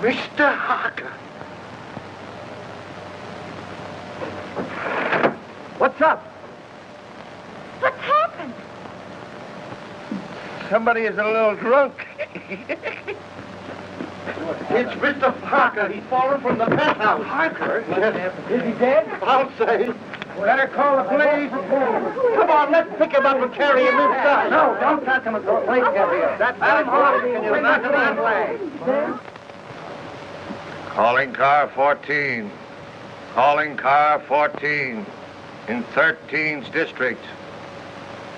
Mr. Harker. What's up? What's happened? Somebody is a little drunk. It's Mr. Harker. He's fallen from the penthouse. Harker? Yes. Is he dead? I'll say. Better call the police. Come on, let's pick him up and carry him inside. No, don't touch him until the police get here. That's Madam Harker. Can you knock him that way? Calling car 14. Calling car 14 in 13th District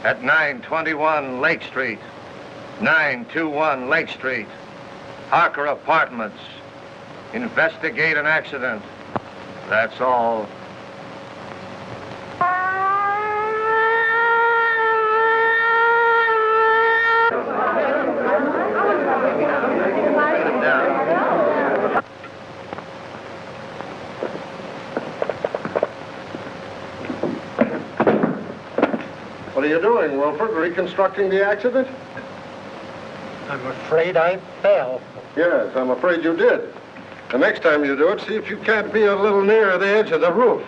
at 921 Lake Street. 921 Lake Street. Harker Apartments. Investigate an accident. That's all. What are you doing, Wilfred? Reconstructing the accident? I'm afraid I fell. Yes, I'm afraid you did. The next time you do it, see if you can't be a little nearer the edge of the roof.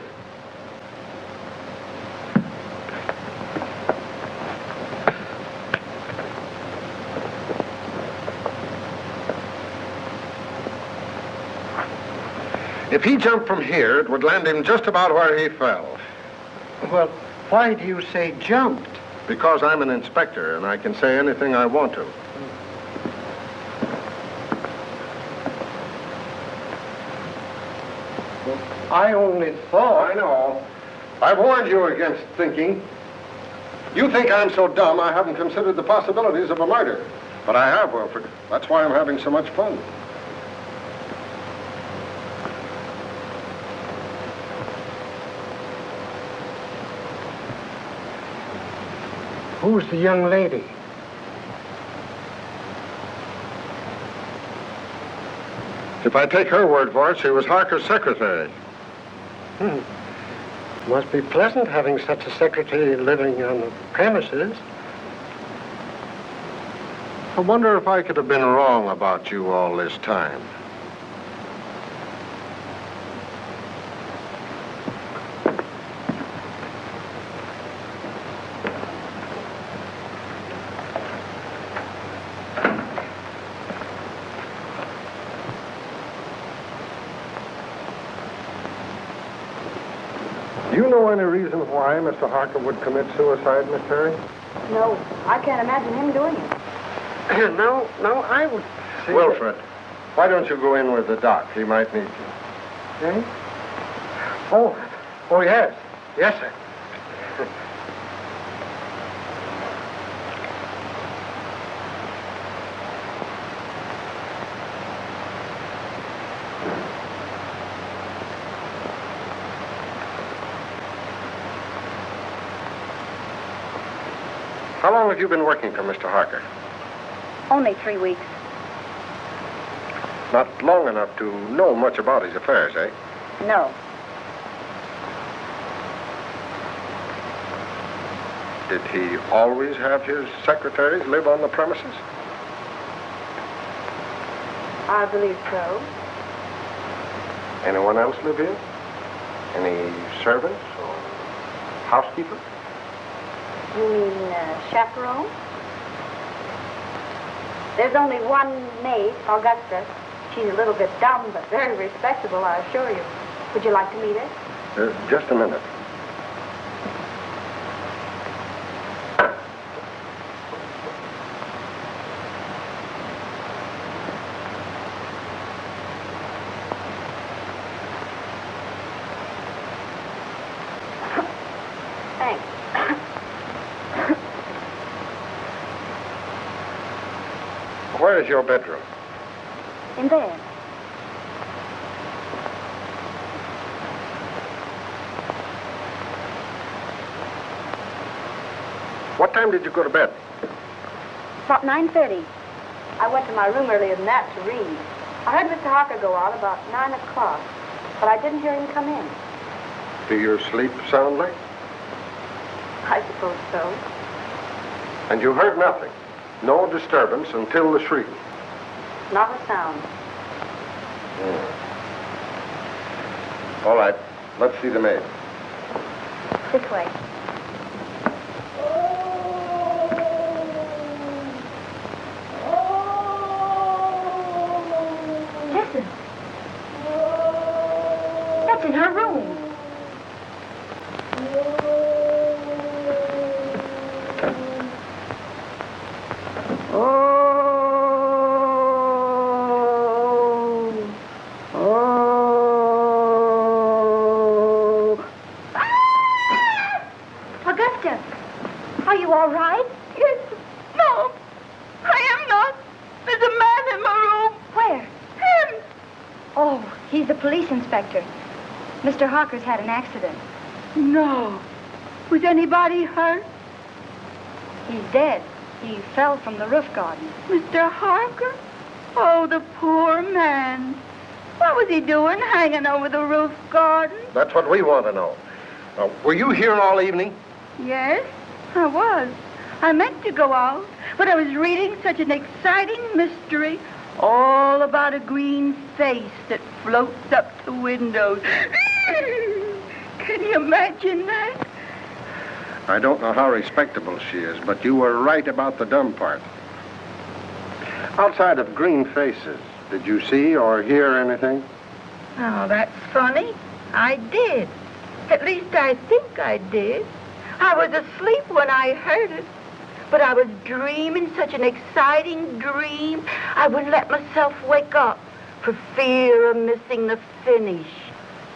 If he jumped from here, it would land him just about where he fell. Well, why do you say jumped? Because I'm an inspector, and I can say anything I want to. I only thought... I know. I've warned you against thinking. You think I'm so dumb I haven't considered the possibilities of a murder. But I have, Wilfred. That's why I'm having so much fun. Who's the young lady? If I take her word for it, she was Harker's secretary. Must be pleasant having such a secretary living on the premises. I wonder if I could have been wrong about you all this time. Do you know any reason why Mr. Harker would commit suicide, Miss Terry? No, I can't imagine him doing it. No, I would say... Wilfred, why don't you go in with the doc? He might need you. Eh? Oh, yes. Yes, sir. How long have you been working for Mr. Harker? Only 3 weeks. Not long enough to know much about his affairs, eh? No. Did he always have his secretaries live on the premises? I believe so. Anyone else live here? Any servants or housekeepers? You mean chaperone? There's only one maid, Augusta. She's a little bit dumb, but very respectable, I assure you. Would you like to meet her? Just a minute. Thanks. Where is your bedroom? In bed. What time did you go to bed? About 9:30. I went to my room earlier than that to read. I heard Mr. Harker go out about 9 o'clock, but I didn't hear him come in. Do you sleep soundly? I suppose so. And you heard nothing? No disturbance until the shriek? Not a sound. All right. Let's see the maid. This way. Listen. That's in her room. Inspector. Mr. Harker's had an accident. No. Was anybody hurt? He's dead. He fell from the roof garden. Mr. Harker? Oh, the poor man. What was he doing hanging over the roof garden? That's what we want to know. Were you here all evening? Yes, I was. I meant to go out, but I was reading such an exciting mystery all about a green face that floats up to windows. Can you imagine that? I don't know how respectable she is, but you were right about the dumb part. Outside of green faces, did you see or hear anything? Oh, that's funny. I did. At least I think I did. I was asleep when I heard it. But I was dreaming such an exciting dream, I wouldn't let myself wake up for fear of missing the finish.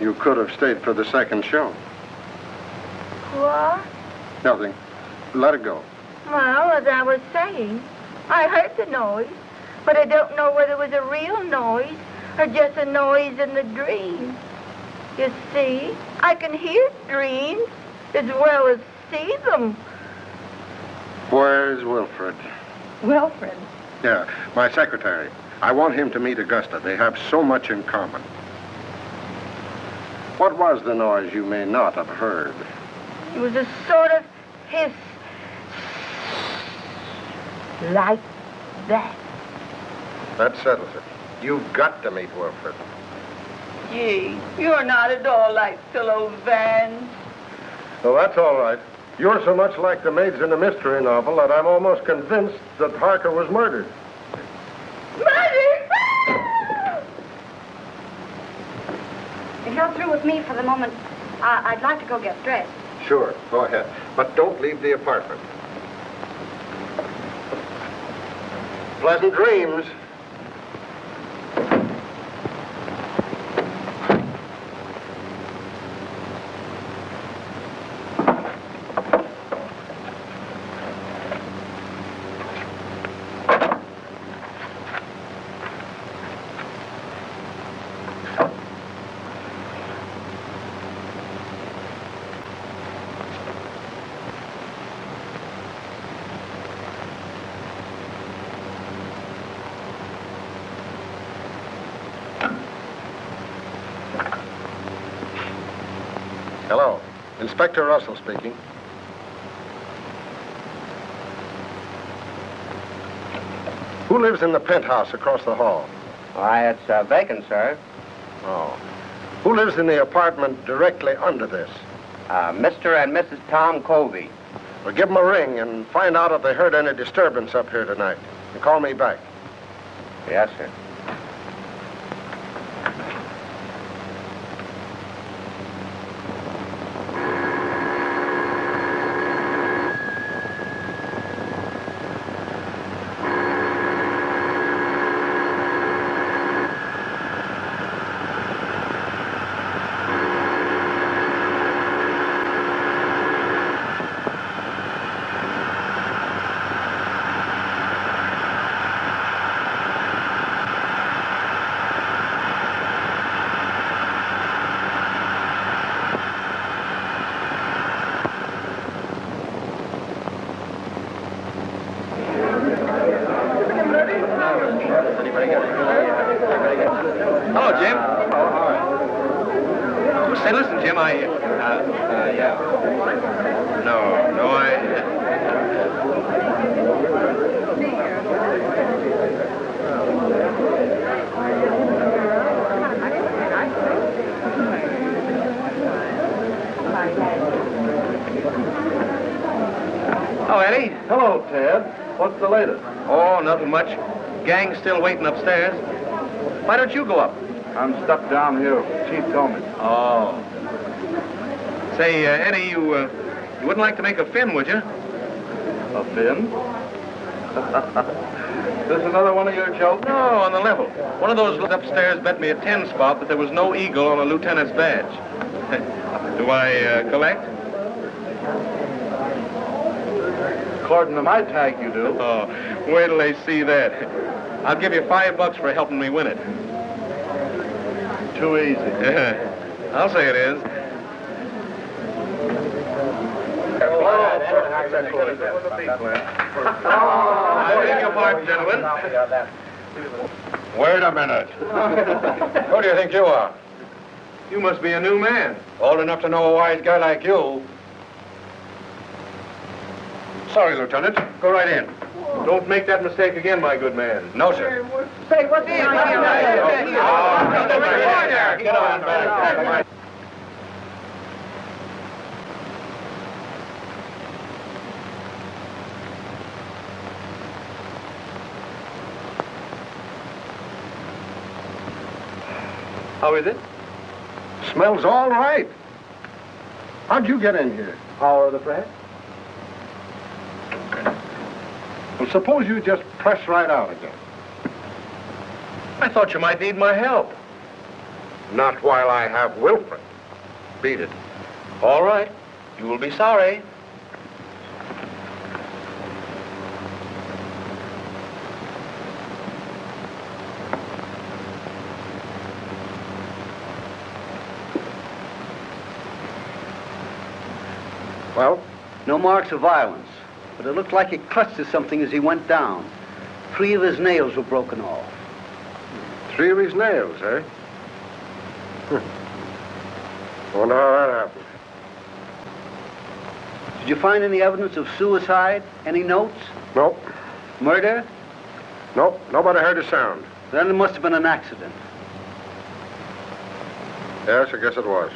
You could have stayed for the second show. What? Nothing. Let it go. Well, as I was saying, I heard the noise, but I don't know whether it was a real noise or just a noise in the dream. You see, I can hear dreams as well as see them. Where's Wilfred? Wilfred? Yeah, my secretary. I want him to meet Augusta. They have so much in common. What was the noise you may not have heard? It was a sort of hiss. Like that. That settles it. You've got to meet Wilfred. Gee, you're not at all like Philo Vance. Well, that's all right. You're so much like the maids in a mystery novel that I'm almost convinced that Harker was murdered. Murdered? If you're through with me for the moment, I'd like to go get dressed. Sure, go ahead. But don't leave the apartment. Pleasant dreams. Hello. Inspector Russell speaking. Who lives in the penthouse across the hall? Why, it's vacant, sir. Oh. Who lives in the apartment directly under this? Mr. and Mrs. Tom Colby. Well, give them a ring and find out if they heard any disturbance up here tonight. And call me back. Yes, sir. Hello, Jim. Oh, say, listen, Jim, yeah. No, Oh, Eddie. Hello, Ted. What's the latest? Oh, nothing much. Gang's still waiting upstairs. Why don't you go up? I'm stuck down here. Chief told me. Oh. Say, Eddie, you wouldn't like to make a fin, would you? A fin? This another one of your jokes? No, on the level. One of those upstairs bet me a 10 spot that there was no eagle on a lieutenant's badge. Do I collect? According to my tag, you do. Oh, wait till they see that. I'll give you $5 for helping me win it. Too easy. I'll say it is. I beg your pardon, gentlemen. Wait a minute. Who do you think you are? You must be a new man. Old enough to know a wise guy like you. Sorry, Lieutenant. Go right in. Don't make that mistake again, my good man. No, sir. Say, what's the Get on back. How is it? Smells all right. How'd you get in here? Power of the press? Well, suppose you just press right out again. I thought you might need my help. Not while I have Wilfred. Beat it. All right. You will be sorry. Well? No marks of violence, but it looked like he clutched at something as he went down. 3 of his nails were broken off. 3 of his nails, eh? Wonder how that happened. Did you find any evidence of suicide? Any notes? Nope. Murder? Nope. Nobody heard a sound. Then it must have been an accident. Yes, I guess it was.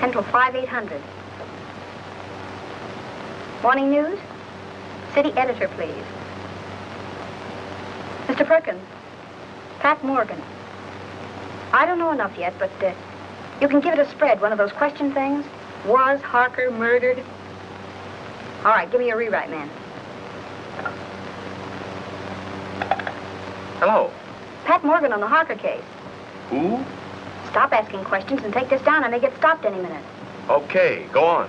Central 5800. Morning news? City editor, please. Mr. Perkins, Pat Morgan. I don't know enough yet, but you can give it a spread, one of those question things. Was Harker murdered? All right, give me a rewrite, man. Hello. Pat Morgan on the Harker case. Who? Stop asking questions and take this down. I may get stopped any minute. Okay, go on.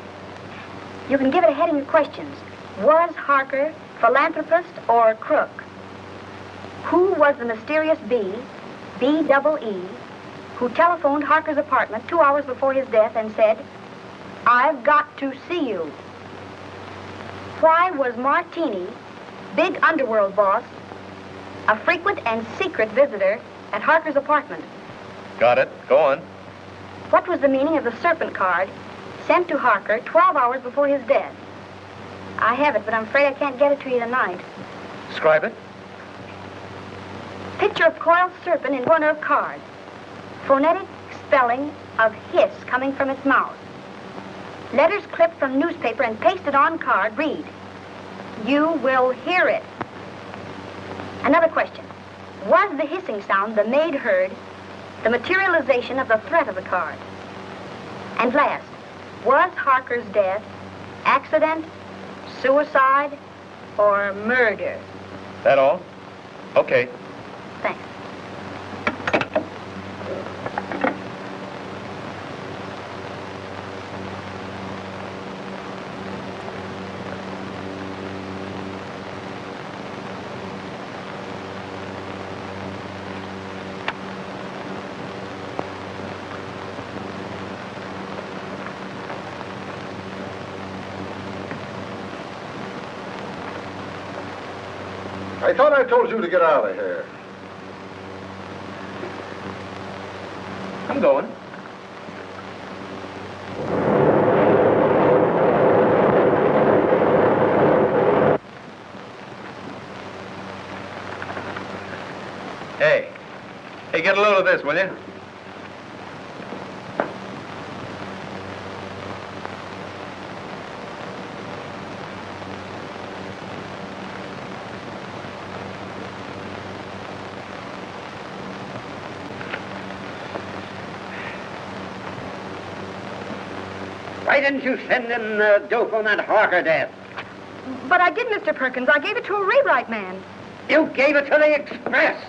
You can give it a heading of questions. Was Harker philanthropist or crook? Who was the mysterious B-double-E, who telephoned Harker's apartment 2 hours before his death and said, "I've got to see you"? Why was Martini, big underworld boss, a frequent and secret visitor at Harker's apartment? Got it. Go on. What was the meaning of the serpent card sent to Harker 12 hours before his death? I have it, but I'm afraid I can't get it to you tonight. Describe it. Picture of coiled serpent in corner of card. Phonetic spelling of hiss coming from its mouth. Letters clipped from newspaper and pasted on card read, "You will hear it." Another question. Was the hissing sound the maid heard the materialization of the threat of the card? And last, was Harker's death accident, suicide, or murder? That all? Okay. Thanks. I thought I told you to get out of here. I'm going. Hey, get a load of this, will you? Why didn't you send in the dope on that Harker death? But I did, Mr. Perkins. I gave it to a rewrite man. You gave it to the Express.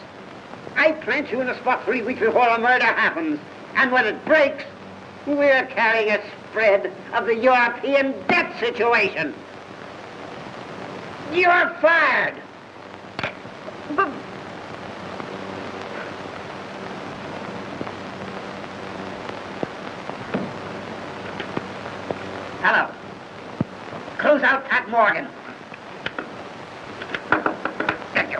I plant you in the spot 3 weeks before a murder happens. And when it breaks, we're carrying a spread of the European debt situation. You're fired. But... Hello. Close out Pat Morgan. Thank you.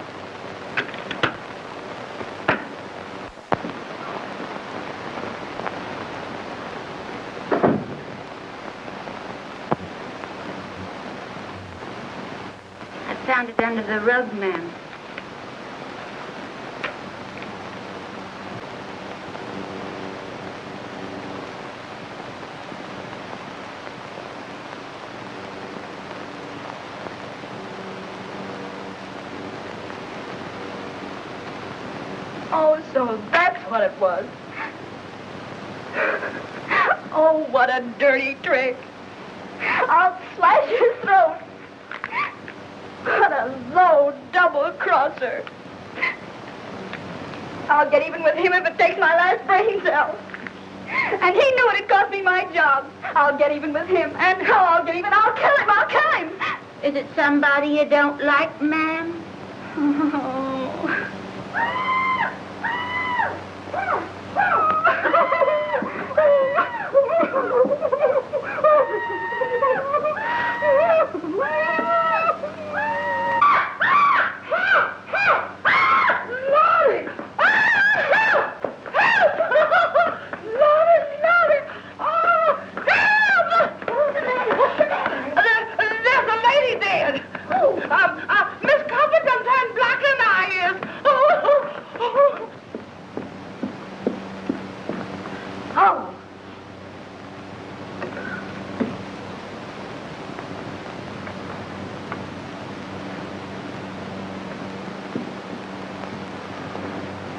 I found it under the rug, ma'am. Oh, so that's what it was. Oh, what a dirty trick. I'll slash his throat. What a low double-crosser. I'll get even with him if it takes my last brain cell. And he knew it'd cost me my job. I'll get even with him. And how I'll get even, I'll kill him, I'll kill him. Is it somebody you don't like, ma'am? Oh.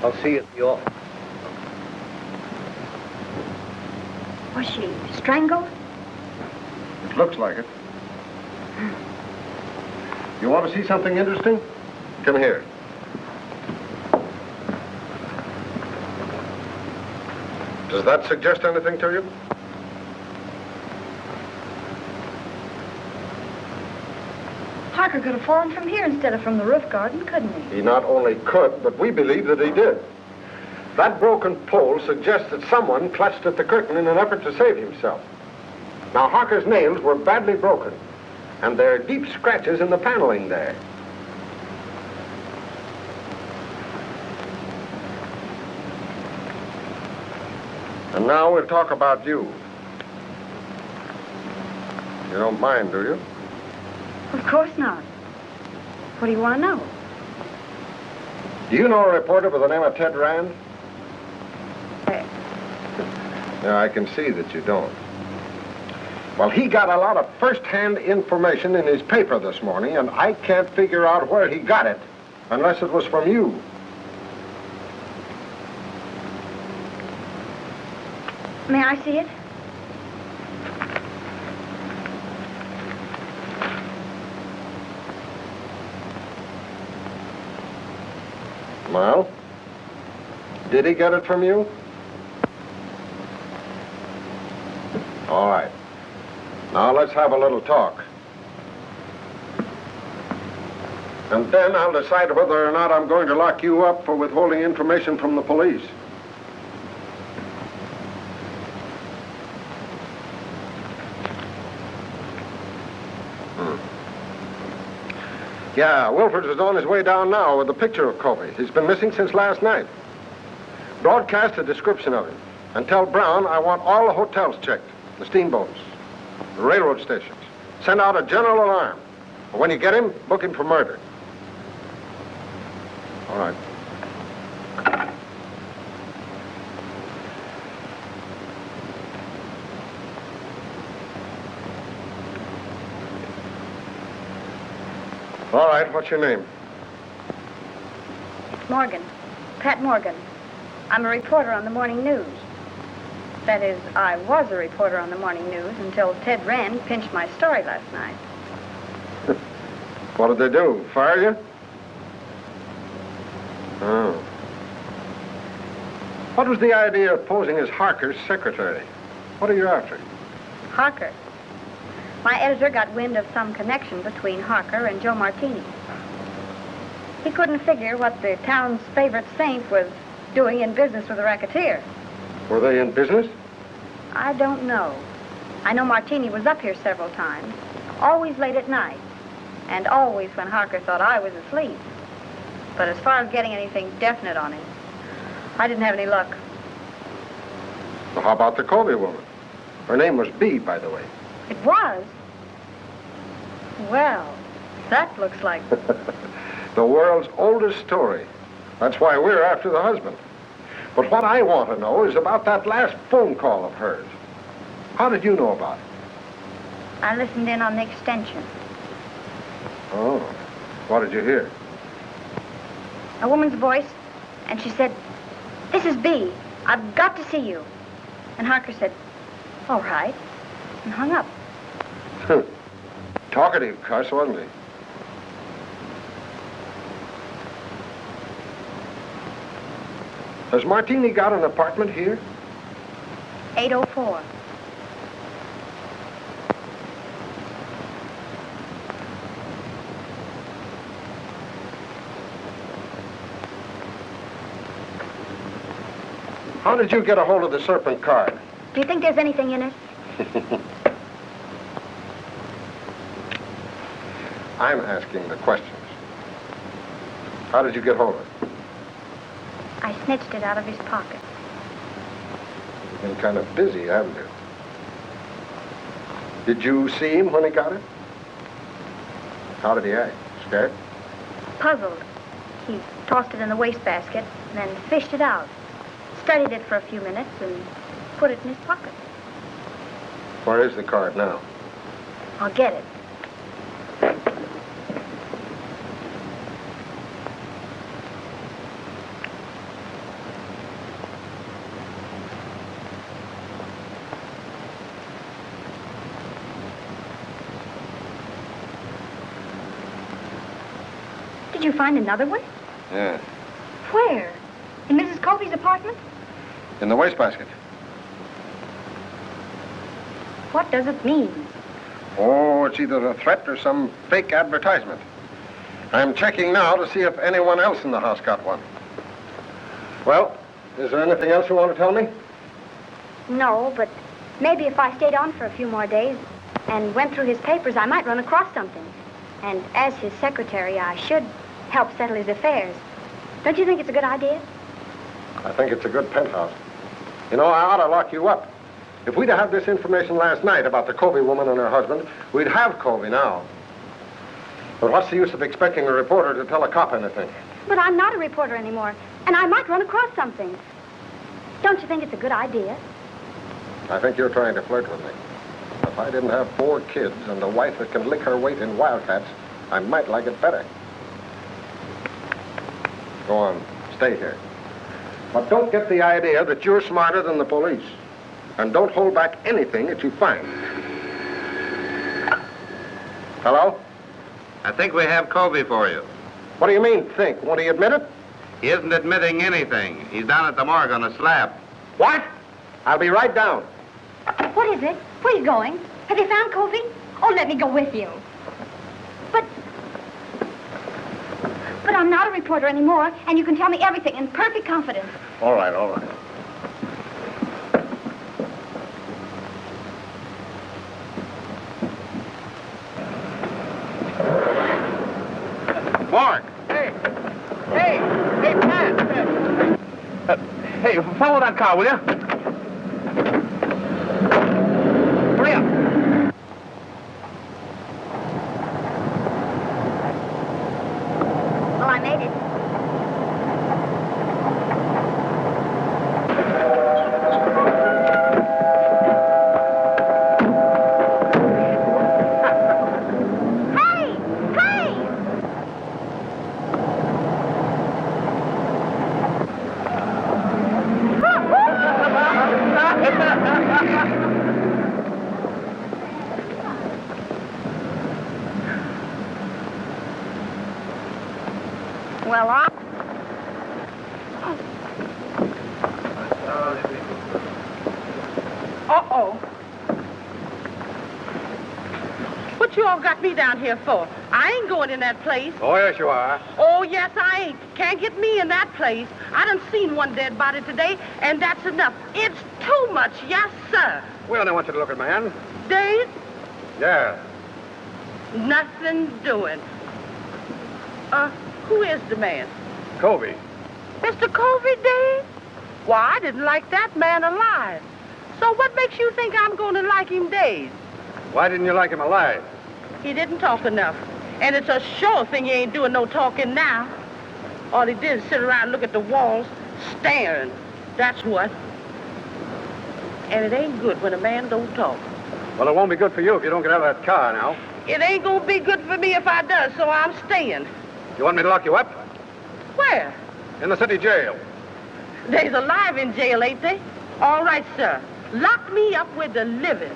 I'll see you at the office. Was she strangled? It looks like it. You want to see something interesting? Come here. Does that suggest anything to you? Harker could have fallen from here instead of from the roof garden, couldn't he? He not only could, but we believe that he did. That broken pole suggests that someone clutched at the curtain in an effort to save himself. Now, Harker's nails were badly broken, and there are deep scratches in the paneling there. And now we'll talk about you. You don't mind, do you? Of course not. What do you want to know? Do you know a reporter by the name of Ted Rand? Yeah, I can see that you don't. Well, he got a lot of first-hand information in his paper this morning, and I can't figure out where he got it, unless it was from you. May I see it? Well, did he get it from you? All right. Now let's have a little talk. And then I'll decide whether or not I'm going to lock you up for withholding information from the police. Yeah, Wilford is on his way down now with a picture of Covey. He's been missing since last night. Broadcast a description of him. And tell Brown I want all the hotels checked, the steamboats, the railroad stations. Send out a general alarm. And when you get him, book him for murder. All right. All right, what's your name? It's Morgan. Pat Morgan. I'm a reporter on the morning news. That is, I was a reporter on the morning news until Ted Rand pinched my story last night. What did they do? Fire you? Oh. What was the idea of posing as Harker's secretary? What are you after? Harker. My editor got wind of some connection between Harker and Joe Martini. He couldn't figure what the town's favorite saint was doing in business with a racketeer. Were they in business? I don't know. I know Martini was up here several times, always late at night, and always when Harker thought I was asleep. But as far as getting anything definite on him, I didn't have any luck. Well, how about the Colby woman? Her name was Bee, by the way. It was? Well, that looks like... The world's oldest story. That's why we're after the husband. But what I want to know is about that last phone call of hers. How did you know about it? I listened in on the extension. Oh, what did you hear? A woman's voice, and she said, "This is Bee. I've got to see you." And Harker said, "All right," and hung up. Talkative cuss, wasn't he? Has Martini got an apartment here? 804. How did you get a hold of the Serpent card? Do you think there's anything in it? I'm asking the questions. How did you get hold of it? I snitched it out of his pocket. You've been kind of busy, haven't you? Did you see him when he got it? How did he act? Scared? Puzzled. He tossed it in the wastebasket, then fished it out. Studied it for a few minutes and put it in his pocket. Where is the card now? I'll get it. Did you find another one? Yeah. Where? In Mrs. Colby's apartment? In the wastebasket. What does it mean? Oh, it's either a threat or some fake advertisement. I'm checking now to see if anyone else in the house got one. Well, is there anything else you want to tell me? No, but maybe if I stayed on for a few more days and went through his papers, I might run across something. And as his secretary, I should help settle his affairs. Don't you think it's a good idea? I think it's a good penthouse. You know, I ought to lock you up. If we'd have had this information last night about the Colby woman and her husband, we'd have Colby now. But what's the use of expecting a reporter to tell a cop anything? But I'm not a reporter anymore, and I might run across something. Don't you think it's a good idea? I think you're trying to flirt with me. If I didn't have 4 kids and a wife that can lick her weight in wildcats, I might like it better. Go on, stay here. But don't get the idea that you're smarter than the police. And don't hold back anything that you find. Hello? I think we have Colby for you. What do you mean, think? Won't he admit it? He isn't admitting anything. He's down at the morgue on a slab. What? I'll be right down. What is it? Where are you going? Have you found Colby? Oh, let me go with you. But I'm not a reporter anymore, and you can tell me everything in perfect confidence. All right, all right. Morgue! Hey, Pat! Hey, follow that car, will you? Hurry up. Well, I made it. Hey! Uh-oh. What you all got me down here for? I ain't going in that place. Oh, yes, you are. Oh, yes, I ain't. Can't get me in that place. I done seen one dead body today, and that's enough. It's too much, yes, sir. We only want you to look at man. Dave? Yeah. Nothing doing. Who is the man? Covey. Mr. Covey, Dave? Why, I didn't like that man alive. So what makes you think I'm going to like him, Dave? Why didn't you like him alive? He didn't talk enough. And it's a sure thing he ain't doing no talking now. All he did is sit around and look at the walls, staring. That's what. And it ain't good when a man don't talk. Well, it won't be good for you if you don't get out of that car now. It ain't gonna be good for me if I does, so I'm staying. You want me to lock you up? Where? In the city jail. They's alive in jail, ain't they? All right, sir. Lock me up with the living.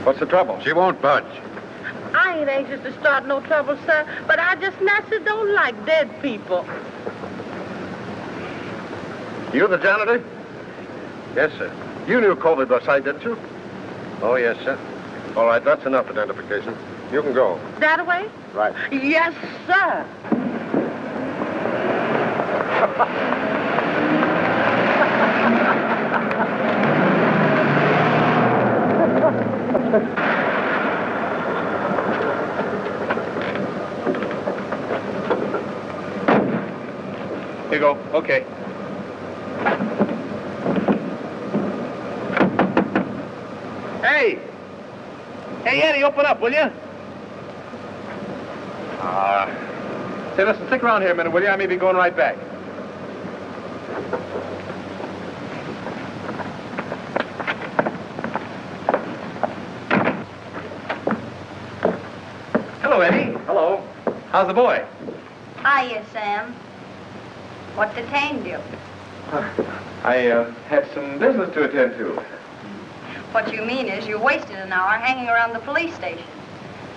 What's the trouble? She won't budge. I ain't anxious to start no trouble, sir, but I just naturally don't like dead people. You the janitor? Yes, sir. You knew Covey by sight, didn't you? Oh, yes, sir. All right, that's enough identification. You can go. That way? Right. Yes, sir. Here you go. Okay. Hey! Hey, Eddie, open up, will you? Say, listen, stick around here a minute, will you? I may be going right back. Hello, Eddie. Hello. How's the boy? Hiya, Sam. What detained you? I had some business to attend to. What you mean is you wasted an hour hanging around the police station.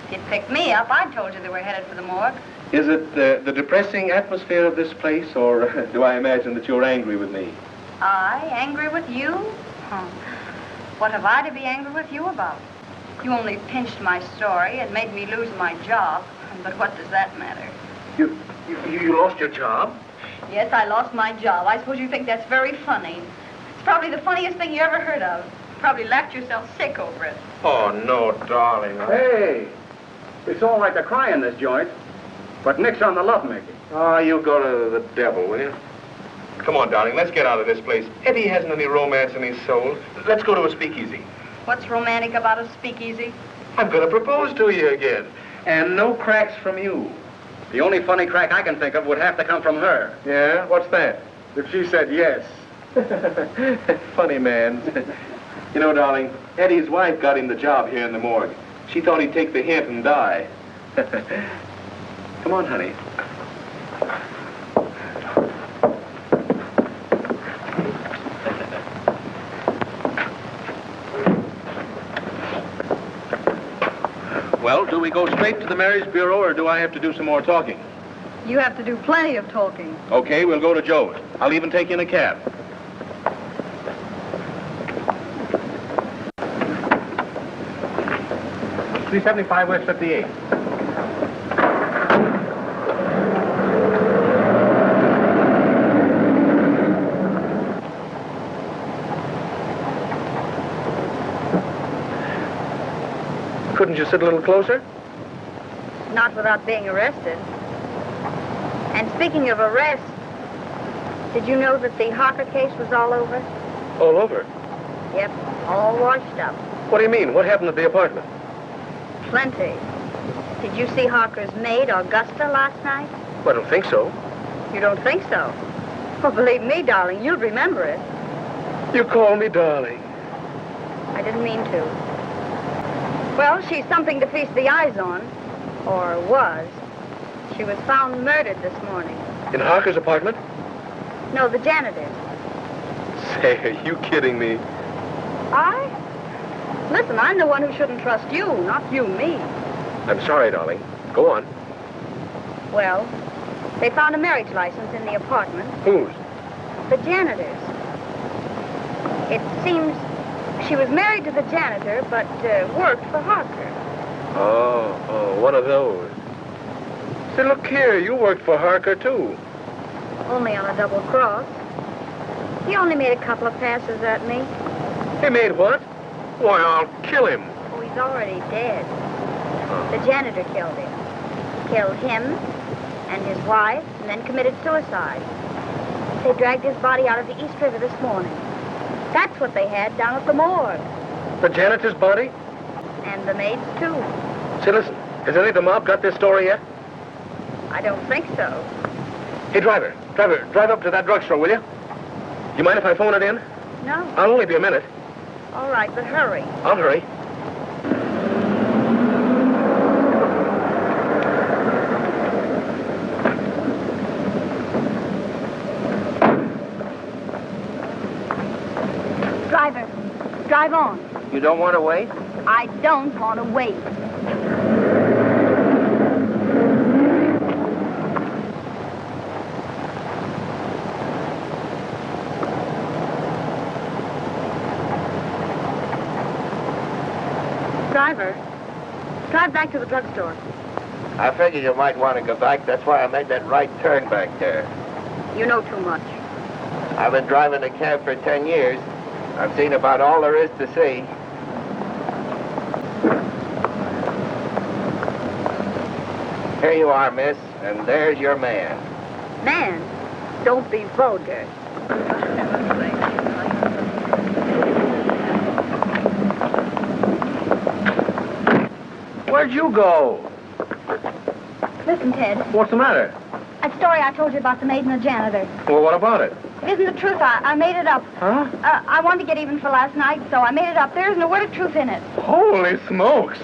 If you'd picked me up, I'd told you they were headed for the morgue. Is it the depressing atmosphere of this place, or do I imagine that you're angry with me? I? Angry with you? What have I to be angry with you about? You only pinched my story and made me lose my job. But what does that matter? You lost your job? Yes, I lost my job. I suppose you think that's very funny. It's probably the funniest thing you ever heard of. You probably laughed yourself sick over it. Oh, no, darling. Hey, it's all right to cry in this joint, but nix on the lovemaking. Oh, you go to the devil, will you? Come on, darling, let's get out of this place. Eddie hasn't any romance in his soul. Let's go to a speakeasy. What's romantic about a speakeasy? I'm going to propose to you again. And no cracks from you. The only funny crack I can think of would have to come from her. Yeah? What's that? If she said yes. Funny man. You know, darling, Eddie's wife got him the job here in the morgue. She thought he'd take the hint and die. Come on, honey. Well, do we go straight to the marriage bureau, or do I have to do some more talking? You have to do plenty of talking. Okay, we'll go to Joe's. I'll even take you in a cab. $375 West 58. Couldn't you sit a little closer? Not without being arrested. And speaking of arrest, did you know that the Harker case was all over? All over? Yep, all washed up. What do you mean? What happened at the apartment? Plenty. Did you see Harker's maid, Augusta, last night? Well, I don't think so. You don't think so? Well, believe me, darling, you'll remember it. You call me darling. I didn't mean to. Well, she's something to feast the eyes on. Or was. She was found murdered this morning. In Harker's apartment? No, the janitor's. Say, are you kidding me? I? Listen, I'm the one who shouldn't trust you, not you me. I'm sorry, darling. Go on. Well, they found a marriage license in the apartment. Whose? The janitor's. It seems she was married to the janitor, but worked for Harker. Oh, one of those. Say, look here, you worked for Harker, too. Only on a double cross. He only made a couple of passes at me. He made what? Why, I'll kill him. Oh, he's already dead. The janitor killed him. He killed him and his wife, and then committed suicide. They dragged his body out of the East River this morning. That's what they had down at the morgue. The janitor's body? And the maid's, too. Say, listen, has any of the mob got this story yet? I don't think so. Hey, driver, drive up to that drugstore, will you? You mind if I phone it in? No. I'll only be a minute. All right, but hurry. I'll hurry. Driver, drive on. You don't want to wait? I don't want to wait. Driver, drive back to the drugstore. I figured you might want to go back. That's why I made that right turn back there. You know too much. I've been driving a cab for 10 years. I've seen about all there is to see. Here you are, miss, and there's your man. Man, don't be vulgar. Where'd you go? Listen, Ted. What's the matter? That story I told you about the maid and the janitor. Well, what about it? It isn't the truth. I made it up. Huh? I wanted to get even for last night, so I made it up. There isn't a word of truth in it. Holy smokes.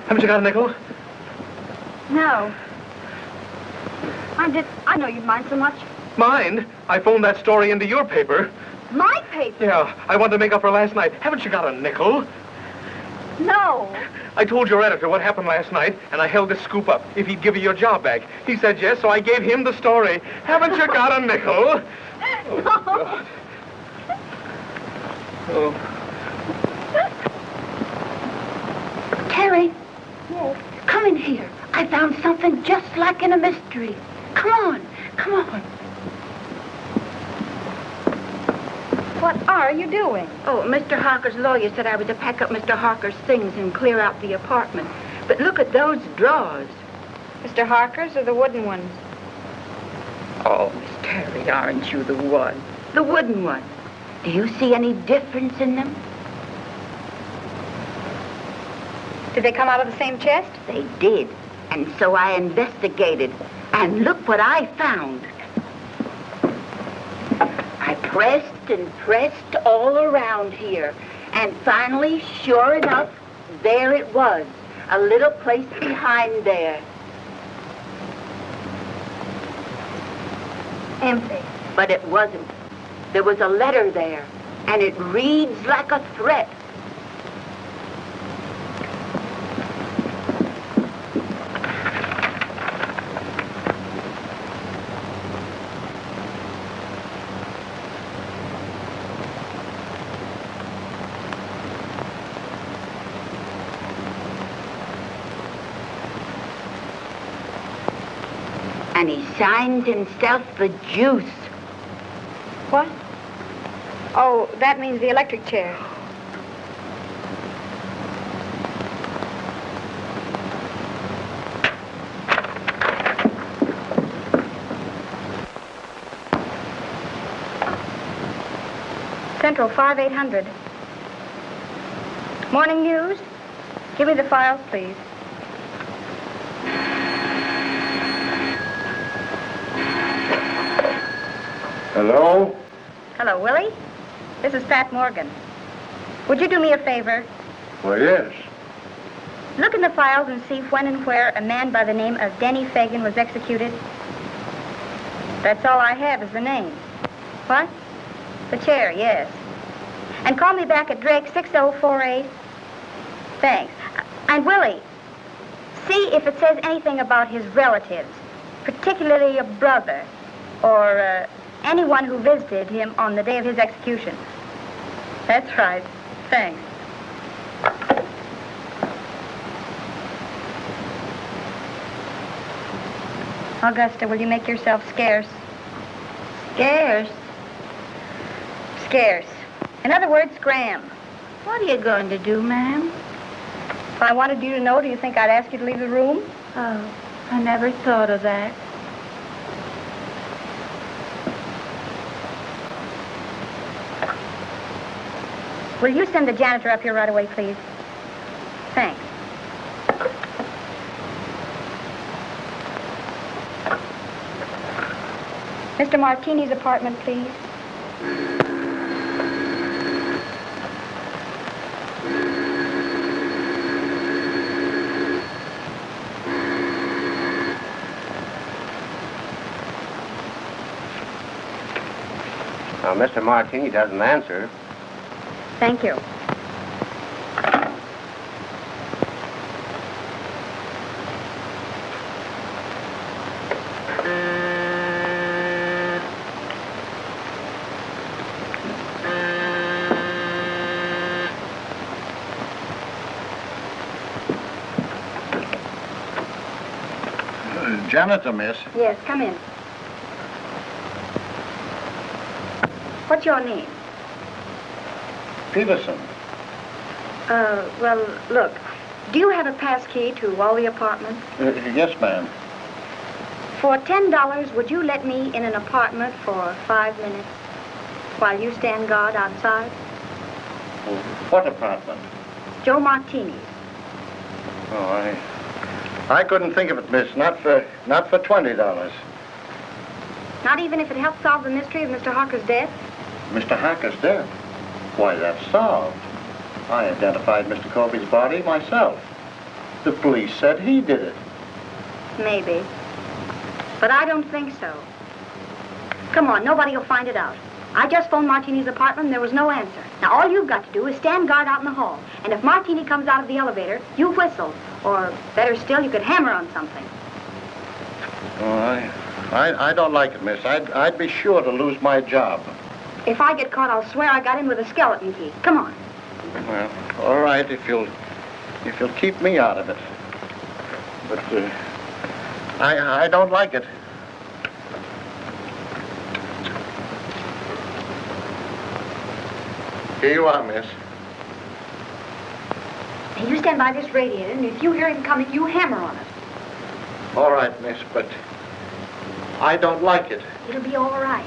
Haven't you got a nickel? No. I know you'd mind so much. Mind? I phoned that story into your paper. My paper? Yeah, I wanted to make up for last night. Haven't you got a nickel? No. I told your editor what happened last night, and I held this scoop up if he'd give you your job back. He said yes, so I gave him the story. Haven't you got a nickel? Oh, God. Oh. Terry. Yes. Come in here. I found something just like in a mystery. Come on. Come on. What are you doing? Oh, Mr. Harker's lawyer said I was to pack up Mr. Harker's things and clear out the apartment. But look at those drawers. Mr. Harker's or the wooden ones? Oh, Miss Terry, aren't you the one? The wooden one. Do you see any difference in them? Did they come out of the same chest? They did. And so I investigated. And look what I found. I pressed and pressed all around here. And finally, sure enough, there it was. A little place behind there. Empty. But it wasn't. There was a letter there. And it reads like a threat. And he signs himself the Juice. What? Oh, that means the electric chair. Central 5800. Morning news? Give me the files, please. Hello? Hello, Willie. This is Pat Morgan. Would you do me a favor? Well, yes. Look in the files and see when and where a man by the name of Denny Fagan was executed. That's all I have is the name. What? The chair, yes. And call me back at Drake 6048. Thanks. And Willie, see if it says anything about his relatives, particularly a brother or anyone who visited him on the day of his execution. That's right. Thanks. Augusta, will you make yourself scarce? Scarce? Scarce. In other words, Graham. What are you going to do, ma'am? If I wanted you to know, do you think I'd ask you to leave the room? Oh, I never thought of that. Will you send the janitor up here right away, please? Thanks. Mr. Martini's apartment, please. Now, Mr. Martini doesn't answer. Thank you. Janitor, miss. Yes, come in. What's your name? Peterson. Well, look, do you have a pass key to all the apartments? Yes, ma'am. For $10, would you let me in an apartment for 5 minutes while you stand guard outside? What apartment? Joe Martini's. Oh, I couldn't think of it, miss. Not for $20. Not even if it helps solve the mystery of Mr. Harker's death? Mr. Harker's death? Why, that's solved. I identified Mr. Colby's body myself. The police said he did it. Maybe. But I don't think so. Come on, nobody will find it out. I just phoned Martini's apartment and there was no answer. Now, all you've got to do is stand guard out in the hall. And if Martini comes out of the elevator, you whistle. Or, better still, you could hammer on something. Oh, I don't like it, miss. I'd be sure to lose my job. If I get caught, I'll swear I got in with a skeleton key. Come on. Well, all right, if you'll keep me out of it. But I don't like it. Here you are, miss. Now, you stand by this radiator, and if you hear him coming, you hammer on it. All right, miss, but I don't like it. It'll be all right.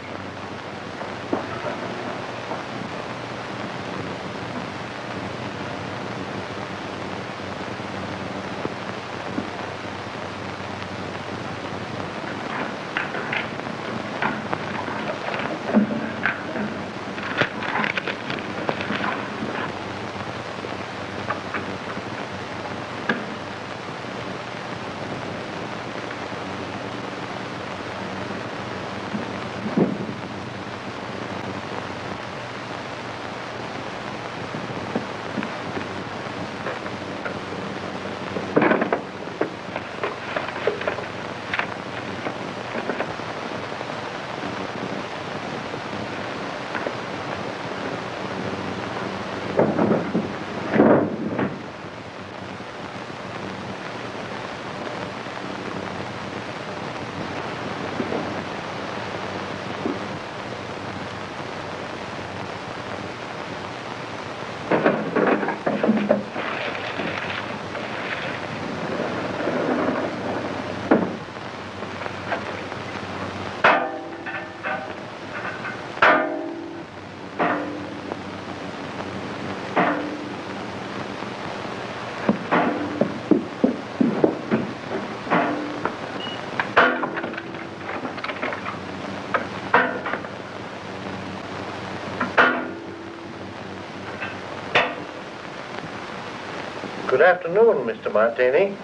Good afternoon, Mr. Martini.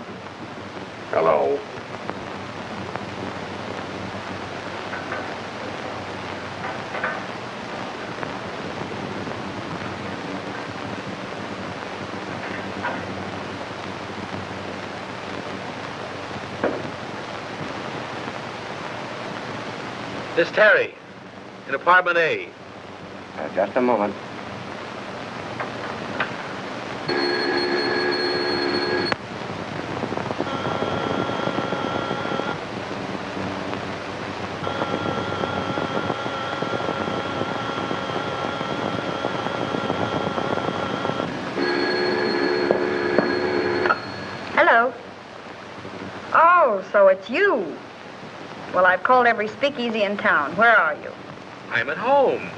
Hello. Miss Terry, in apartment A. Just a moment. Hello. Oh, so it's you. Well, I've called every speakeasy in town. Where are you? I'm at home.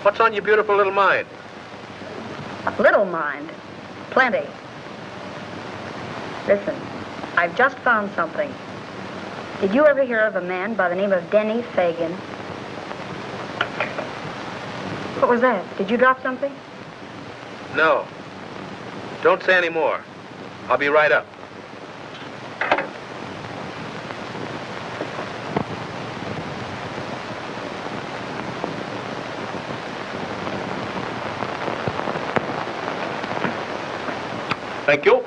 What's on your beautiful little mind? Little mind. Plenty. Listen, I've just found something. Did you ever hear of a man by the name of Denny Fagan? What was that? Did you drop something? No. Don't say any more. I'll be right up. Thank you.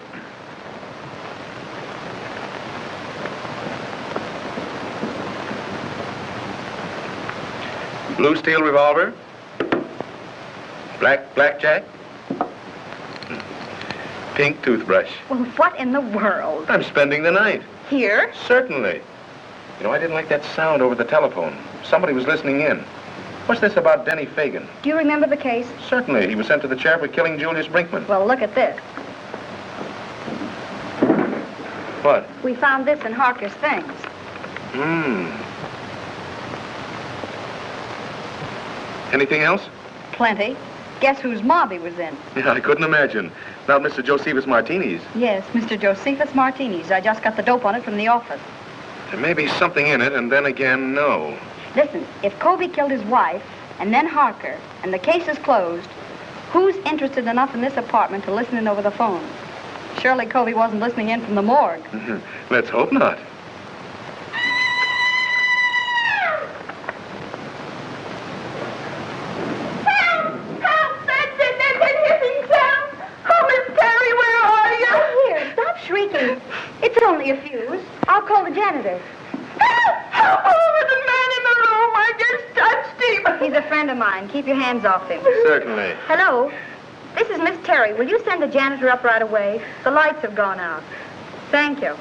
Blue steel revolver. Blackjack. Pink toothbrush. Well, what in the world? I'm spending the night. Here? Certainly. You know, I didn't like that sound over the telephone. Somebody was listening in. What's this about Denny Fagan? Do you remember the case? Certainly. He was sent to the chair for killing Julius Brinkman. Well, look at this. What? We found this in Harker's things. Anything else? Plenty. Guess whose mob he was in? Yeah, I couldn't imagine. Not Mr. Josephus Martini's. Yes, Mr. Josephus Martini's. I just got the dope on it from the office. There may be something in it, and then again, no. Listen, if Colby killed his wife, and then Harker, and the case is closed, who's interested enough in this apartment to listen in over the phone? Surely Colby wasn't listening in from the morgue. Let's hope not. It's only a fuse. I'll call the janitor. Help! Oh, there's a man in the room. I just touched him. He's a friend of mine. Keep your hands off him. Certainly. Hello. This is Miss Terry. Will you send the janitor up right away? The lights have gone out. Thank you.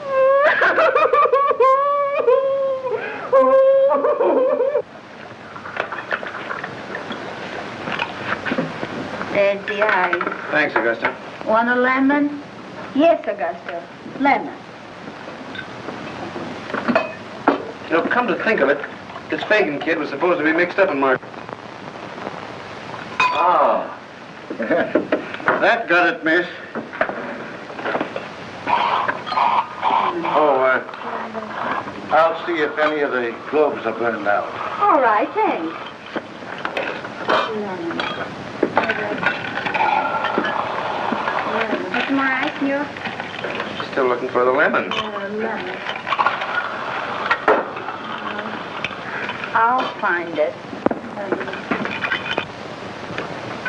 There's the ice. Thanks, Augusta. Want a lemon? Yes, Augusta. Lemon. You know, come to think of it, this Fagan kid was supposed to be mixed up in Mark. Ah. That got it, miss. Oh, I'll see if any of the globes are burned out. All right, thanks. Put some more ice in your... Still looking for the lemon. lemon. I'll find it.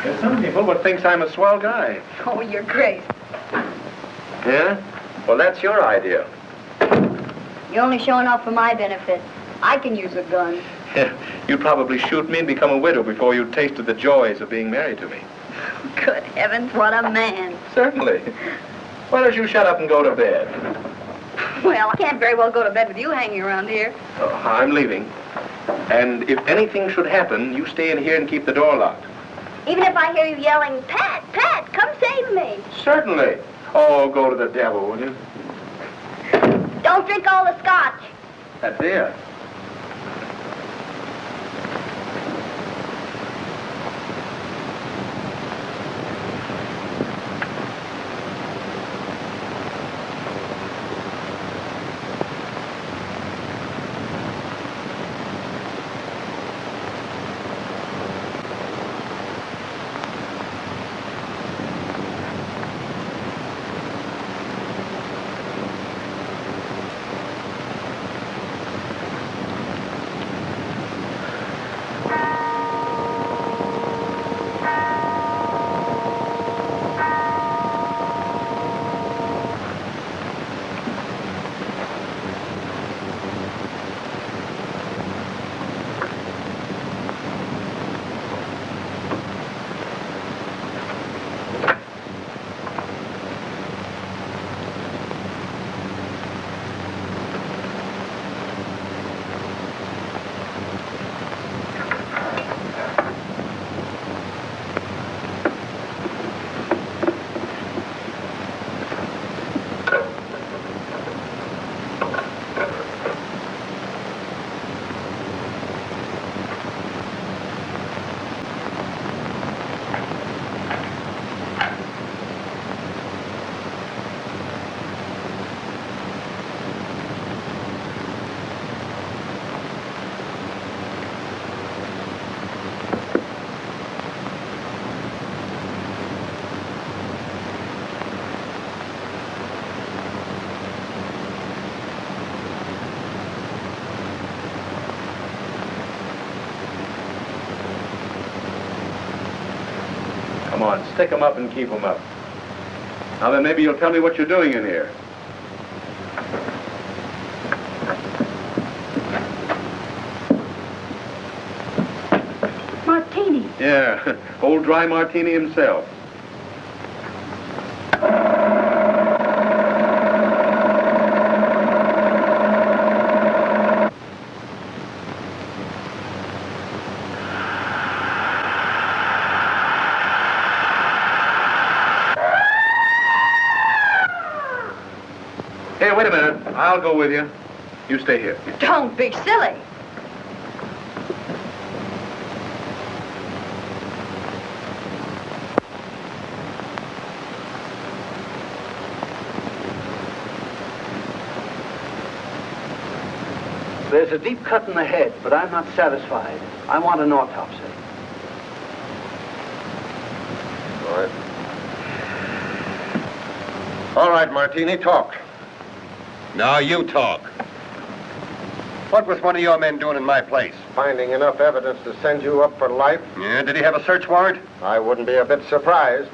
There's some people would think I'm a swell guy. Oh, you're great. Yeah? Well, that's your idea. You're only showing off for my benefit. I can use a gun. You'd probably shoot me and become a widow before you tasted the joys of being married to me. Good heavens, what a man. Certainly. Why don't you shut up and go to bed? Well, I can't very well go to bed with you hanging around here. Oh, I'm leaving. And if anything should happen, you stay in here and keep the door locked. Even if I hear you yelling, Pat, Pat, come save me. Certainly. Oh, go to the devil, will you? Don't drink all the scotch. That beer. Come on, stick 'em up and keep 'em up. Now then, maybe you'll tell me what you're doing in here. Martini. Yeah, old dry martini himself. Hey, wait a minute. I'll go with you. You stay here. Don't be silly. There's a deep cut in the head, but I'm not satisfied. I want an autopsy. All right. All right, Martini, talk. Now you talk. What was one of your men doing in my place? Finding enough evidence to send you up for life? Yeah, did he have a search warrant? I wouldn't be a bit surprised.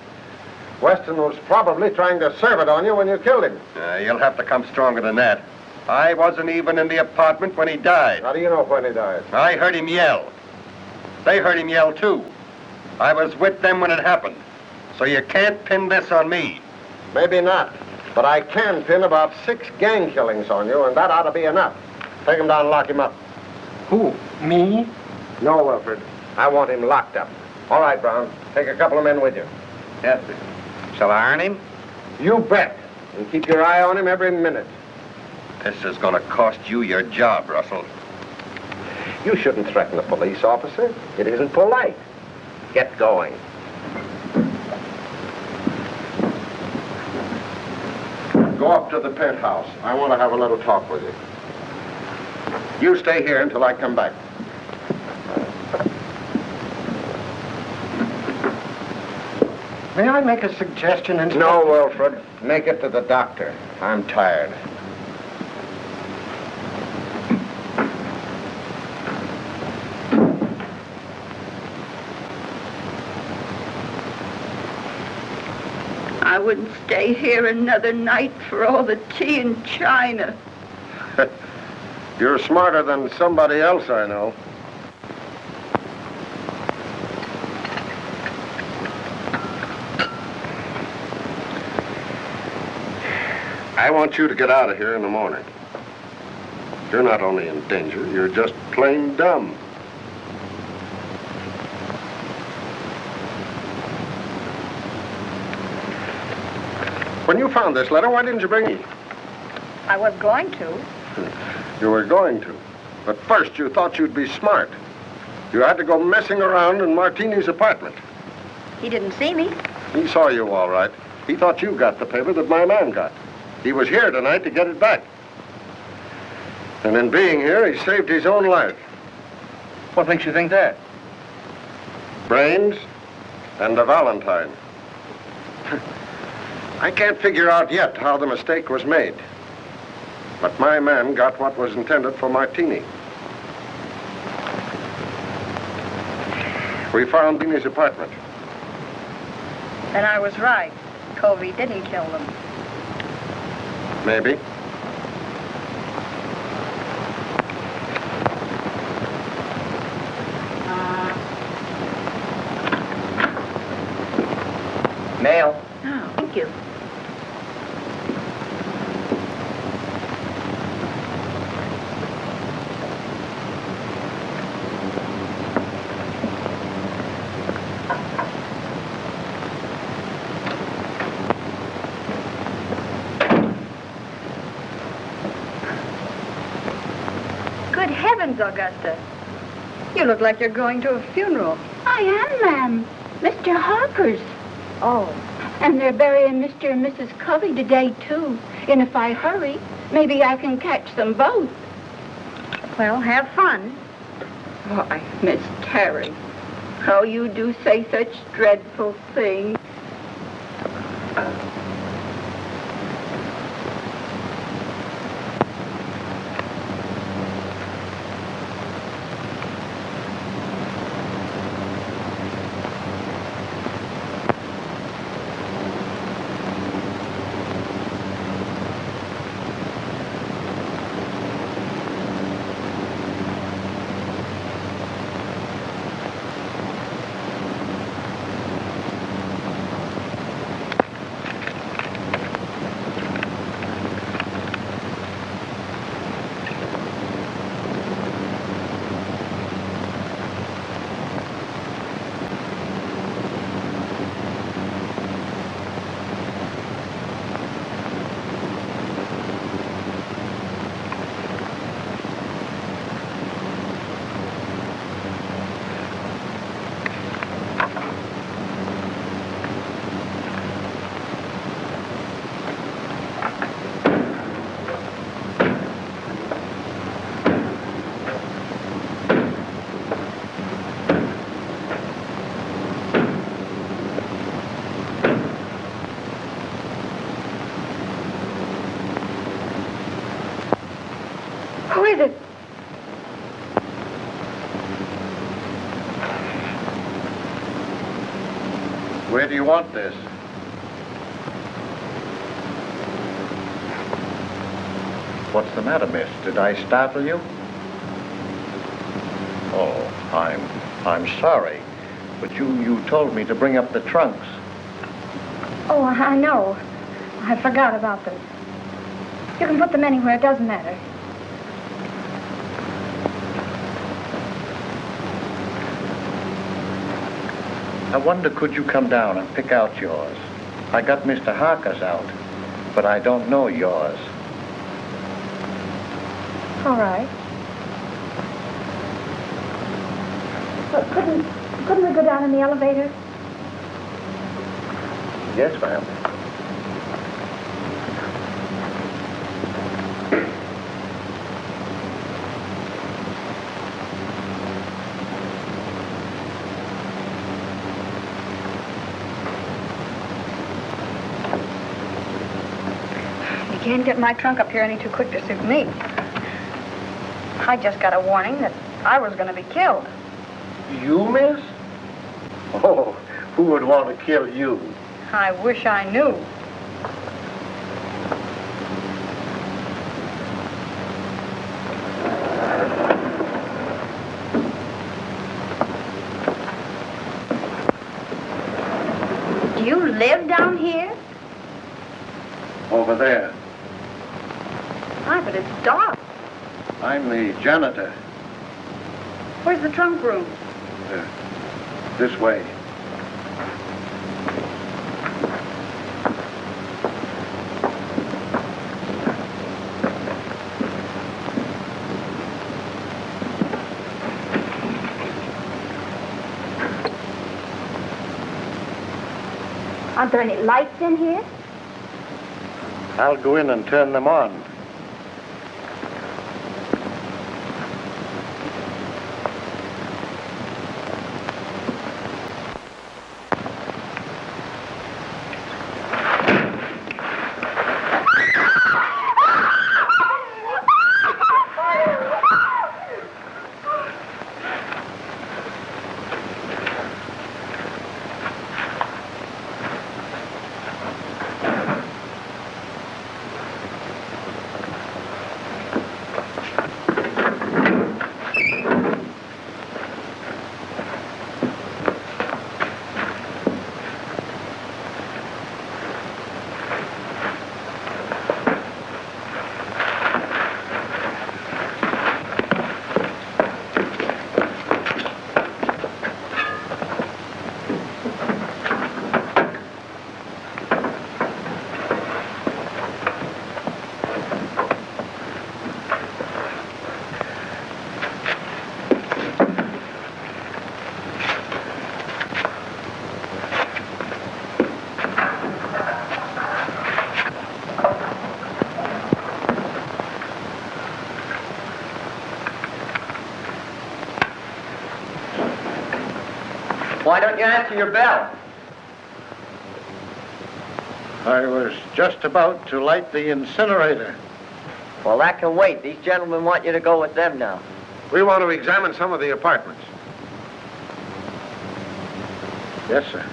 Weston was probably trying to serve it on you when you killed him. You'll have to come stronger than that. I wasn't even in the apartment when he died. How do you know when he died? I heard him yell. They heard him yell, too. I was with them when it happened. So you can't pin this on me. Maybe not. But I can pin about 6 gang killings on you, and that ought to be enough. Take him down and lock him up. Who? Me? No, Wilfred. I want him locked up. All right, Brown. Take a couple of men with you. Yes, sir. Shall I iron him? You bet. And keep your eye on him every minute. This is going to cost you your job, Russell. You shouldn't threaten a police officer. It isn't polite. Get going. Go up to the penthouse. I want to have a little talk with you. You stay here until I come back. May I make a suggestion? No, Wilfred. Make it to the doctor. I'm tired. I wouldn't stay here another night for all the tea and china. You're smarter than somebody else I know. I want you to get out of here in the morning. You're not only in danger, you're just plain dumb. When you found this letter, why didn't you bring it? I was going to. You were going to. But first you thought you'd be smart. You had to go messing around in Martini's apartment. He didn't see me. He saw you all right. He thought you got the paper that my man got. He was here tonight to get it back. And in being here, he saved his own life. What makes you think that? Brains and a Valentine. I can't figure out yet how the mistake was made. But my man got what was intended for Martini. We found Martini's apartment. Then I was right. Covey didn't kill them. Maybe. Mail. Oh, thank you. Good heavens, Augusta. You look like you're going to a funeral. I am, ma'am. Mr. Harper's. Oh. And they're burying Mr. and Mrs. Covey today, too. And if I hurry, maybe I can catch them both. Well, have fun. Why, Miss Terry, how you do say such dreadful things. Where do you want this? What's the matter, miss? Did I startle you? Oh, I'm sorry. But you told me to bring up the trunks. Oh, I know. I forgot about them. You can put them anywhere. It doesn't matter. I wonder, could you come down and pick out yours? I got Mr. Harker's out, but I don't know yours. All right. But couldn't we go down in the elevator? Yes, ma'am. You can't get my trunk up here any too quick to suit me. I just got a warning that I was going to be killed. You, miss? Oh, who would want to kill you? I wish I knew. Do you live down here? Over there. Hi, but it's dark. I'm the janitor. Where's the trunk room? This way. Aren't there any lights in here? I'll go in and turn them on. Why don't you answer your bell? I was just about to light the incinerator. Well, that can wait. These gentlemen want you to go with them now. We want to examine some of the apartments. Yes, sir.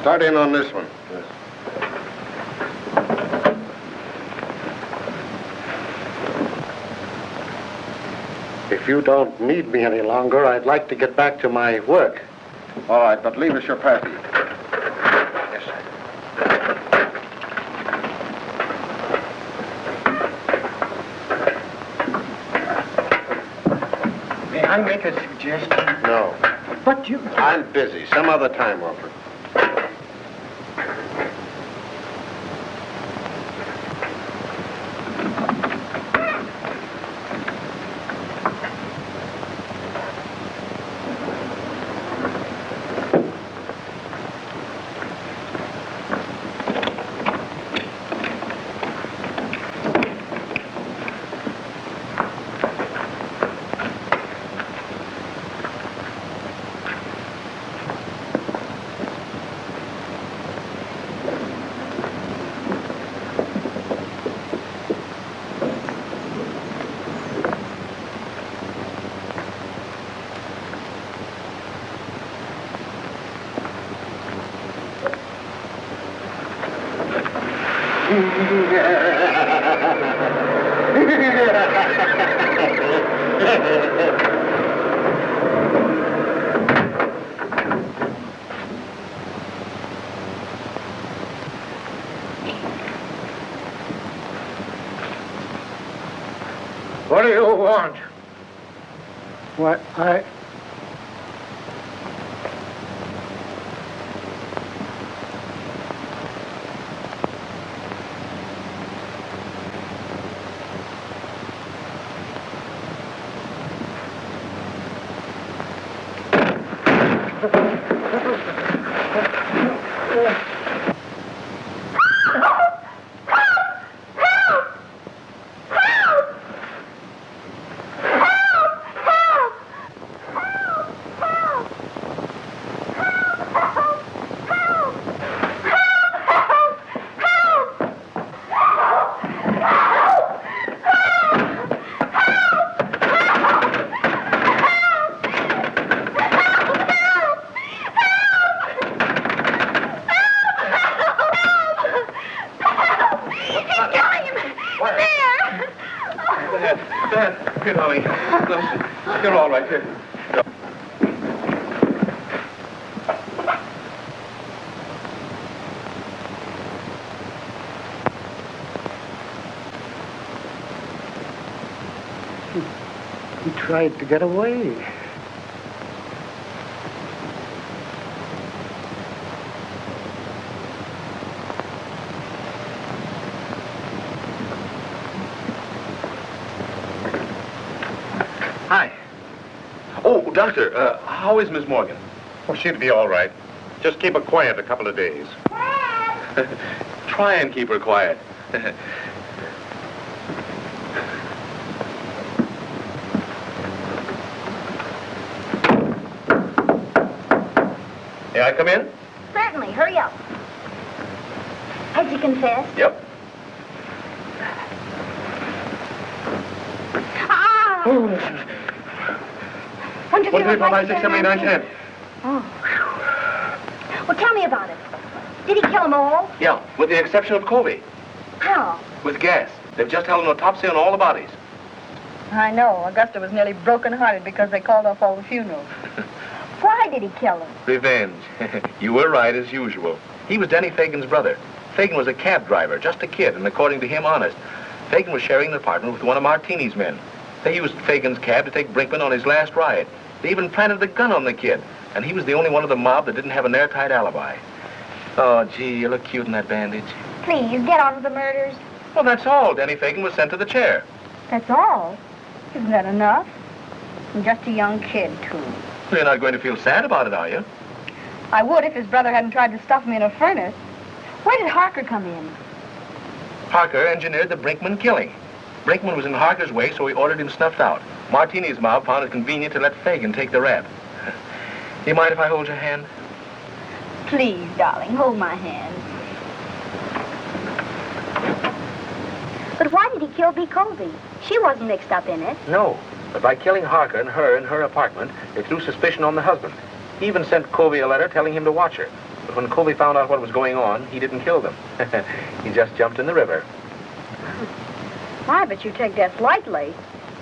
Start in on this one. Yes. If you don't need me any longer, I'd like to get back to my work. All right, but leave us your party. Yes, sir. May I make a suggestion? No. But you... I'm busy. Some other time, Wilfred. What do you want? What, Here, darling. You're all right here. He tried to get away. Hi. Oh, Doctor, how is Miss Morgan? Oh, she'd be all right. Just keep her quiet a couple of days. Try and keep her quiet. May I come in? Certainly. Hurry up. Has he confessed? Yep. Ah! 1, 2, 3, 4, 5, 6, 7, 8, 9, 10. Oh. Well, tell me about it. Did he kill them all? Yeah, with the exception of Covey. How? With gas. They've just held an autopsy on all the bodies. I know. Augusta was nearly broken-hearted because they called off all the funerals. Why did he kill them? Revenge. You were right, as usual. He was Denny Fagan's brother. Fagan was a cab driver, just a kid, and according to him, honest. Fagan was sharing an apartment with one of Martini's men. They used Fagan's cab to take Brinkman on his last ride. They even planted the gun on the kid, and he was the only one of the mob that didn't have an airtight alibi. Oh, gee, you look cute in that bandage. Please, get on with the murders. Well, that's all. Denny Fagan was sent to the chair. That's all? Isn't that enough? I'm just a young kid, too. Well, you're not going to feel sad about it, are you? I would if his brother hadn't tried to stuff me in a furnace. Where did Harker come in? Harker engineered the Brinkman killing. Brinkman was in Harker's way, so he ordered him snuffed out. Martini's mob found it convenient to let Fagan take the rap. Do you mind if I hold your hand? Please, darling, hold my hand. But why did he kill B. Colby? She wasn't mixed up in it. No, but by killing Harker and her in her apartment, they threw suspicion on the husband. He even sent Colby a letter telling him to watch her. But when Colby found out what was going on, he didn't kill them. He just jumped in the river. Why, but you take death lightly.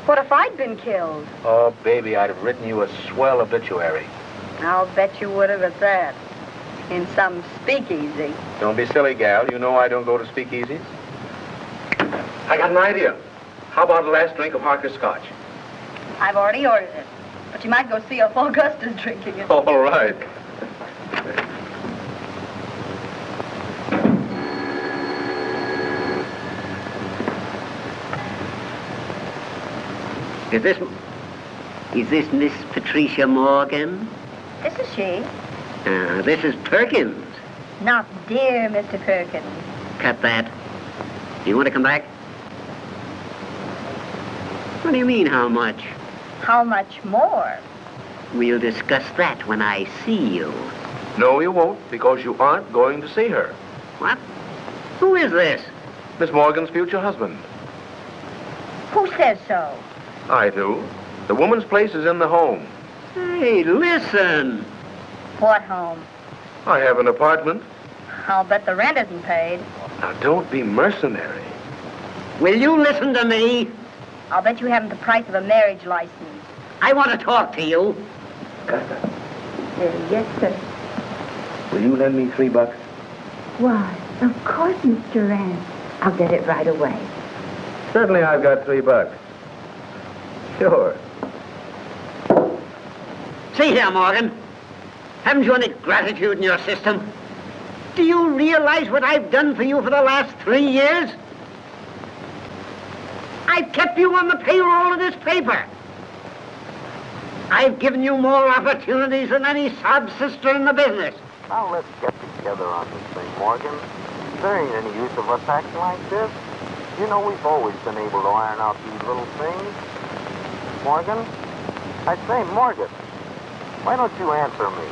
What if I'd been killed? Oh, baby, I'd have written you a swell obituary. I'll bet you would have at that. In some speakeasy. Don't be silly, gal. You know I don't go to speakeasies. I got an idea. How about a last drink of Harker's scotch? I've already ordered it. But you might go see if Augusta's drinking it. All right. Is this Miss Patricia Morgan? This is she. This is Perkins. Not dear Mr. Perkins. Cut that. You want to come back? What do you mean, how much? How much more? We'll discuss that when I see you. No, you won't, because you aren't going to see her. What? Who is this? Miss Morgan's future husband. Who says so? I do. The woman's place is in the home. Hey, listen. What home? I have an apartment. I'll bet the rent isn't paid. Now, don't be mercenary. Will you listen to me? I'll bet you haven't the price of a marriage license. I want to talk to you. Yes, sir. Will you lend me $3? Why, of course, Mr. Rand. I'll get it right away. Certainly I've got $3. Sure. See here, Morgan. Haven't you any gratitude in your system? Do you realize what I've done for you for the last 3 years? I've kept you on the payroll of this paper. I've given you more opportunities than any sob sister in the business. Now let's get together on this thing, Morgan. There ain't any use of us acting like this. You know we've always been able to iron out these little things. Morgan? I say, Morgan, why don't you answer me?